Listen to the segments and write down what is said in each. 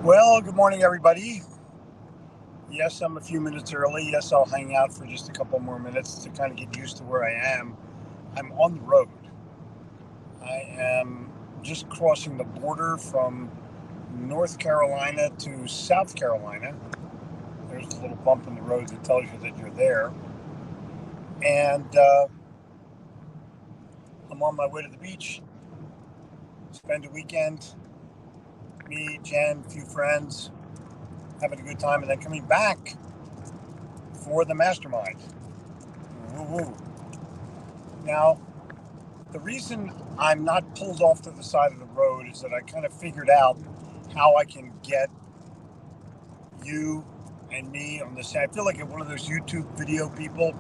Well, good morning, everybody. Yes, I'm a few minutes early. Yes, I'll hang out for just a couple more minutes to kind of get used to where I am. I'm on the road. I am just crossing the border from North Carolina to South Carolina. There's a little bump in the road that tells you that you're there. And I'm on my way to the beach, spend a weekend, me, Jen, a few friends, having a good time, and then coming back for the mastermind. Woo woo. Now, the reason I'm not pulled off to the side of the road is that I kind of figured out how I can get you and me on the same. I feel like one of those YouTube video people.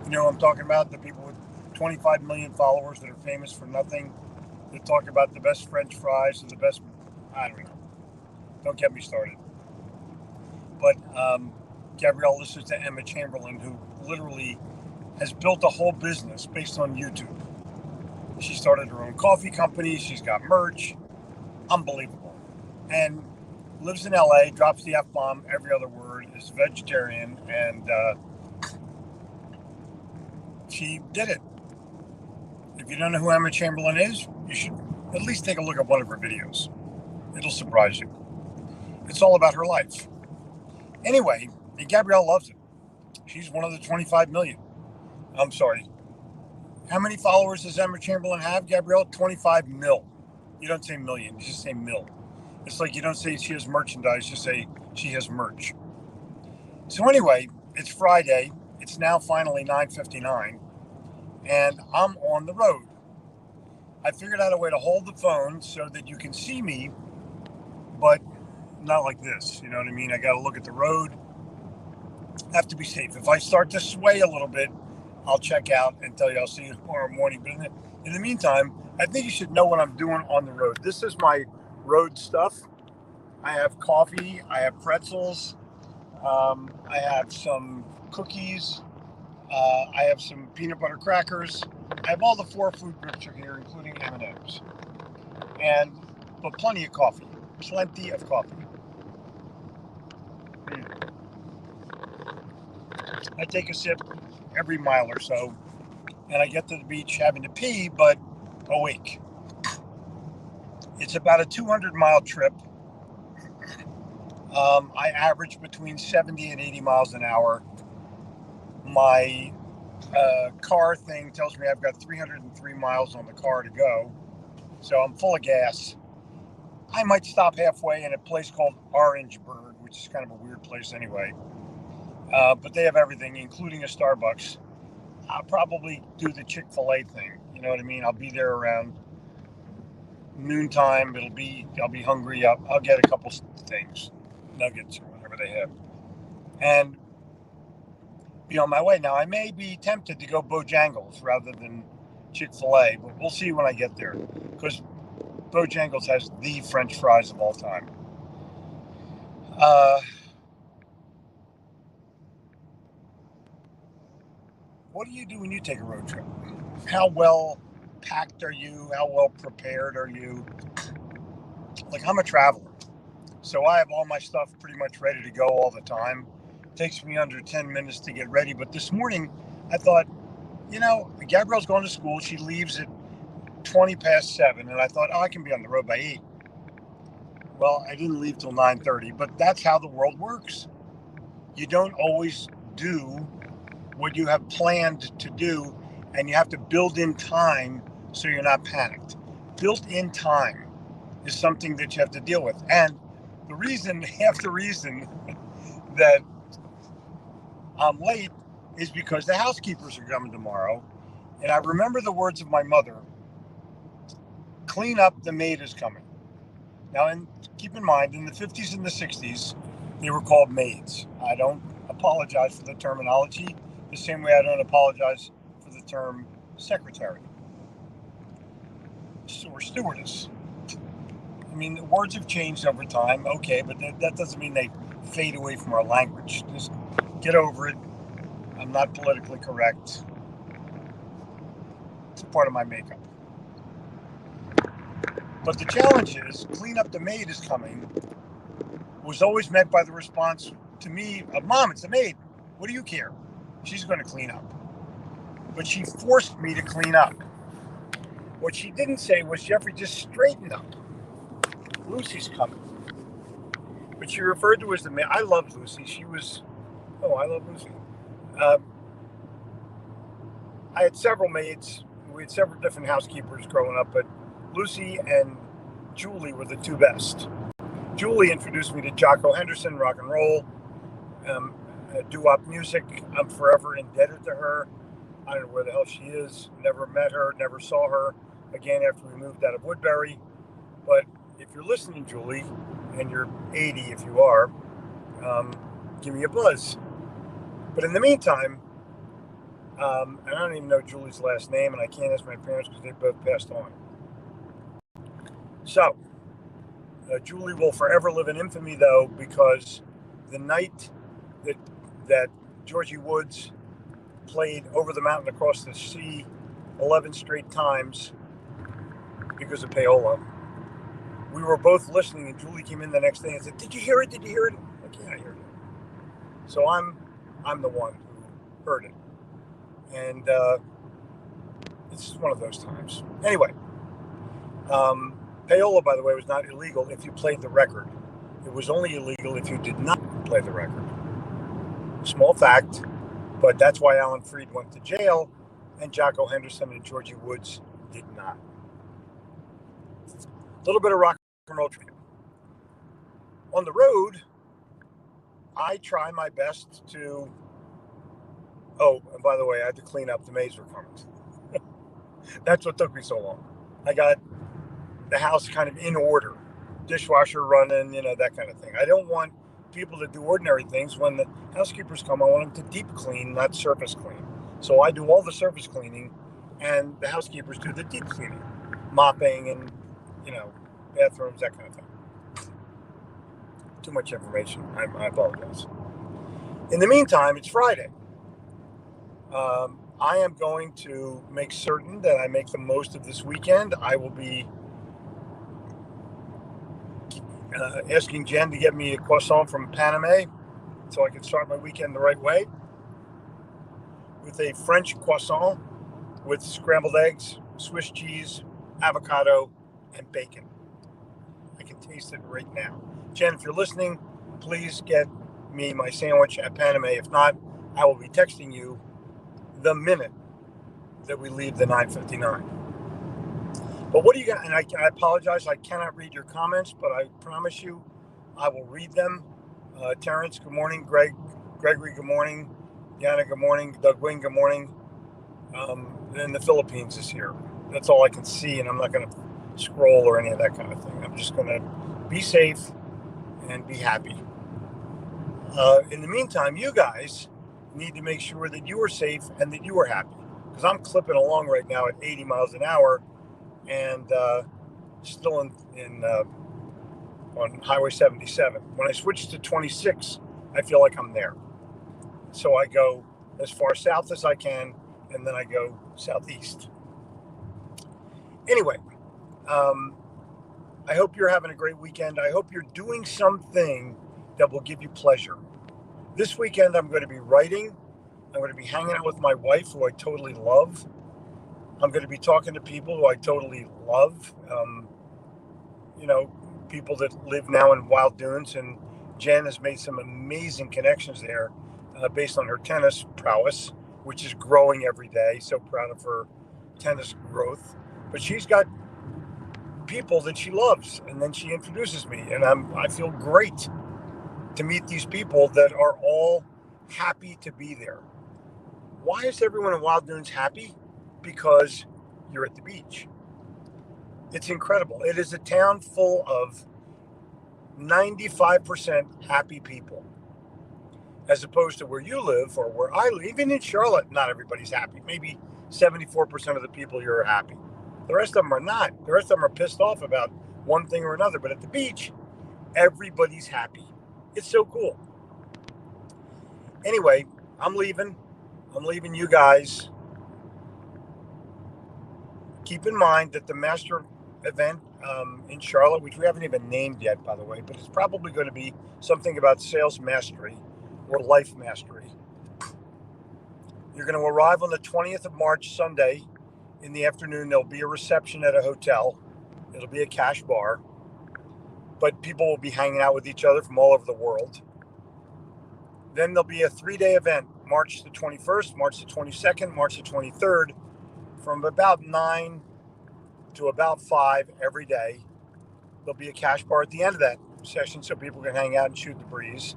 You know what I'm talking about? The people with 25 million followers that are famous for nothing. That talk about the best French fries and the best. I don't know. Don't get me started. But Gabrielle listens to Emma Chamberlain, who literally has built a whole business based on YouTube. She started her own coffee company. She's got merch. Unbelievable. And lives in LA, drops the F bomb every other word, is vegetarian, and she did it. If you don't know who Emma Chamberlain is, you should at least take a look at one of her videos. It'll surprise you. It's all about her life. Anyway, and Gabrielle loves it. She's one of the 25 million. I'm sorry. How many followers does Emma Chamberlain have, Gabrielle? 25 mil. You don't say million, you just say mil. It's like you don't say she has merchandise, you say she has merch. So anyway, it's Friday. It's now finally 9:59, and I'm on the road. I figured out a way to hold the phone so that you can see me, but not like this. You know what I mean? I got to look at the road. I have to be safe. If I start to sway a little bit, I'll check out and tell you I'll see you tomorrow morning. But in the meantime, I think you should know what I'm doing on the road. This is my road stuff. I have coffee. I have pretzels. I have some cookies. I have some peanut butter crackers. I have all the four food groups are here, including M&Ms, and but plenty of coffee. Plenty of coffee. Mm. I take a sip every mile or so, and I get to the beach having to pee, but awake. It's about a 200-mile trip. I average between 70 and 80 miles an hour. My car thing tells me I've got 303 miles on the car to go, so I'm full of gas. I might stop halfway in a place called Orangeburg, which is kind of a weird place anyway. But they have everything, including a Starbucks. I'll probably do the Chick-fil-A thing. You know what I mean? I'll be there around noontime. I'll be hungry. I'll get a couple things, nuggets or whatever they have, and be on my way. Now I may be tempted to go Bojangles rather than Chick-fil-A, but we'll see when I get there because Bojangles has the French fries of all time. Uh, what do you do when you take a road trip? How well packed are you? How well prepared are you? Like, I'm a traveler, so I have all my stuff pretty much ready to go all the time. It takes me under 10 minutes to get ready. But this morning, I thought, Gabrielle's going to school. She leaves at 20 past 7, and I thought, oh, I can be on the road by 8. Well, I didn't leave till 9:30, but that's how the world works. You don't always do what you have planned to do, and you have to build in time so you're not panicked. Built in time is something that you have to deal with. And the reason, half the reason that I'm late is because the housekeepers are coming tomorrow. And I remember the words of my mother: clean up, the maid is coming. Now, keep in mind, in the 50s and the 60s, they were called maids. I don't apologize for the terminology, the same way I don't apologize for the term secretary or stewardess. I mean, the words have changed over time, okay, but that doesn't mean they fade away from our language. Just get over it. I'm not politically correct. It's a part of my makeup. But the challenge is, clean up, the maid is coming. was always met by the response to me of, Mom, it's a maid. What do you care? She's going to clean up. But she forced me to clean up. What she didn't say was, Jeffrey, just straighten up. Lucy's coming. But she referred to as the maid. I loved Lucy. I love Lucy. I had several maids. We had several different housekeepers growing up, but Lucy and Julie were the two best. Julie introduced me to Jocko Henderson, rock and roll, doo-wop music. I'm forever indebted to her. I don't know where the hell she is. Never met her, never saw her again after we moved out of Woodbury. But if you're listening, Julie, and you're 80 if you are, give me a buzz. But in the meantime, and I don't even know Julie's last name, and I can't ask my parents because they both passed on. So, Julie will forever live in infamy, though, because the night that Georgie Woods played Over the Mountain Across the Sea 11 straight times because of payola, we were both listening, and Julie came in the next day and said, "Did you hear it? Did you hear it?" Like, yeah, I heard it. So I'm the one who heard it. And it's just one of those times. Anyway, payola, by the way, was not illegal if you played the record. It was only illegal if you did not play the record. Small fact, but that's why Alan Freed went to jail and Jocko Henderson and Georgie Woods did not. A little bit of rock and roll trivia. On the road, I try my best to... Oh, and by the way, I had to clean up. The maids were coming. That's what took me so long. I got the house kind of in order. Dishwasher running, that kind of thing. I don't want people to do ordinary things. When the housekeepers come, I want them to deep clean, not surface clean. So I do all the surface cleaning, and the housekeepers do the deep cleaning. Mopping and, bathrooms, that kind of thing. Too much information. I apologize. In the meantime, it's Friday. I am going to make certain that I make the most of this weekend. I will be asking Jen to get me a croissant from Paname so I can start my weekend the right way, with a French croissant with scrambled eggs, Swiss cheese, avocado, and bacon. I can taste it right now. Jen, if you're listening, please get me my sandwich at Paname. If not, I will be texting you the minute that we leave the 9:59. But what do you got? And I apologize, I cannot read your comments, but I promise you I will read them. Terrence, good morning. Gregory, good morning. Deanna, good morning. Doug Wing, good morning. And the Philippines is here. That's all I can see, and I'm not going to scroll or any of that kind of thing. I'm just going to be safe and be happy. In the meantime, you guys need to make sure that you are safe and that you are happy, because I'm clipping along right now at 80 miles an hour and still on Highway 77. When I switch to 26, I feel like I'm there. So I go as far south as I can, and then I go southeast. Anyway, I hope you're having a great weekend. I hope you're doing something that will give you pleasure. This weekend, I'm going to be writing. I'm going to be hanging out with my wife, who I totally love. I'm going to be talking to people who I totally love. People that live now in Wild Dunes. And Jen has made some amazing connections there based on her tennis prowess, which is growing every day. So proud of her tennis growth. But she's got people that she loves. And then she introduces me. And I feel great to meet these people that are all happy to be there. Why is everyone in Wild Dunes happy? Because you're at the beach. It's incredible. It is a town full of 95% happy people, as opposed to where you live or where I live. Even in Charlotte, not everybody's happy. Maybe 74% of the people here are happy. The rest of them are not. The rest of them are pissed off about one thing or another. But at the beach, everybody's happy. It's so cool. Anyway, I'm leaving. I'm leaving you guys. Keep in mind that the master event in Charlotte, which we haven't even named yet, by the way, but it's probably going to be something about sales mastery or life mastery. You're going to arrive on the 20th of March, Sunday, in the afternoon. There'll be a reception at a hotel. It'll be a cash bar, but people will be hanging out with each other from all over the world. Then there'll be a 3-day event, March the 21st, March the 22nd, March the 23rd, from about 9 to about 5 every day. There'll be a cash bar at the end of that session so people can hang out and shoot the breeze.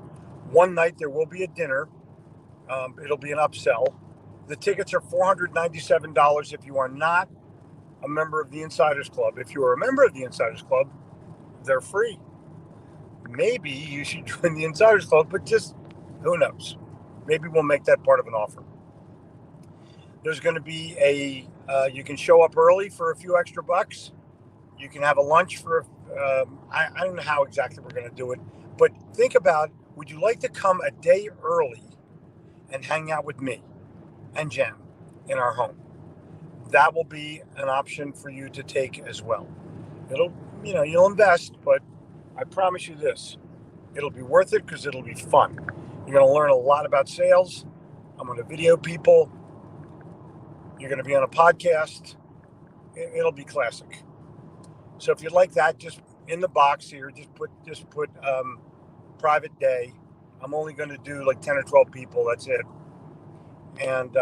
One night there will be a dinner. It'll be an upsell. The tickets are $497 if you are not a member of the Insiders Club. If you are a member of the Insiders Club, they're free. Maybe you should join the Insiders Club, but just who knows? Maybe we'll make that part of an offer. There's going to be you can show up early for a few extra bucks. You can have a lunch for, I don't know how exactly we're going to do it, but think about, would you like to come a day early and hang out with me and Jen in our home? That will be an option for you to take as well. You'll invest, but I promise you this, it'll be worth it because it'll be fun. You're going to learn a lot about sales. I'm going to video people. You're going to be on a podcast. It'll be classic. So if you'd like that, just in the box here, just put private day. I'm only going to do like 10 or 12 people. That's it. And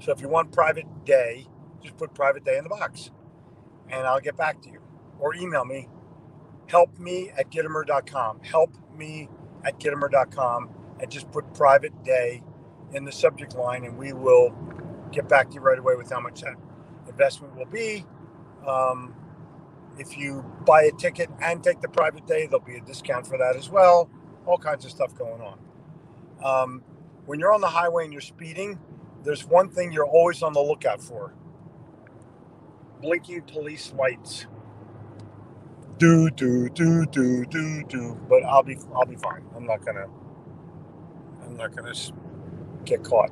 so if you want private day, just put private day in the box, and I'll get back to you. Or email me, helpme@gitomer.com. helpme@gitomer.com, and just put private day in the subject line, and we will get back to you right away with how much that investment will be. If you buy a ticket and take the private day, there'll be a discount for that as well. All kinds of stuff going on. When you're on the highway and you're speeding, there's one thing you're always on the lookout for: blinking police lights. Do. But I'll be fine. I'm not gonna get caught.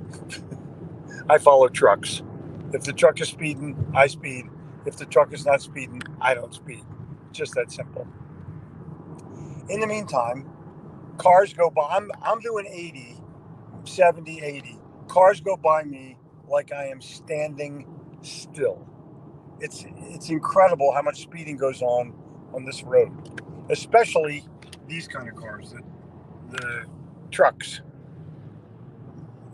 I follow trucks. If the truck is speeding, I speed. If the truck is not speeding, I don't speed. Just that simple. In the meantime, cars go by. I'm doing 80, 70, 80. Cars go by me like I am standing still. It's incredible how much speeding goes on this road, especially these kind of cars, the trucks.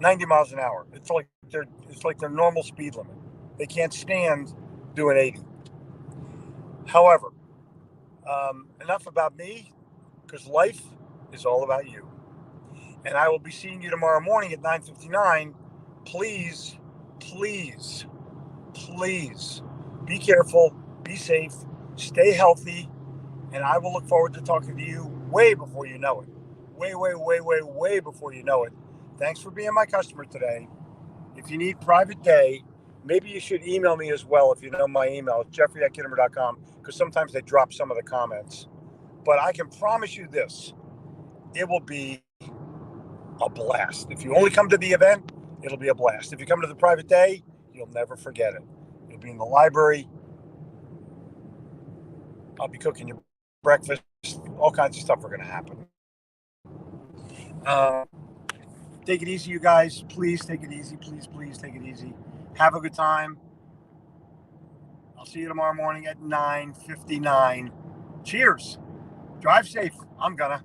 90 miles an hour. It's like their normal speed limit. They can't stand doing 80. However, enough about me, because life is all about you. And I will be seeing you tomorrow morning at 9:59. Please be careful, be safe, stay healthy, and I will look forward to talking to you way before you know it. Way before you know it. Thanks for being my customer today. If you need private day, maybe you should email me as well if you know my email, jeffrey@gitomer.com, because sometimes they drop some of the comments. But I can promise you this, it will be a blast. If you only come to the event, it'll be a blast. If you come to the private day, you'll never forget it. You'll be in the library. I'll be cooking you breakfast. All kinds of stuff are going to happen. Take it easy, you guys. Please take it easy. Please take it easy. Have a good time. I'll see you tomorrow morning at 9:59. Cheers. Drive safe. I'm gonna.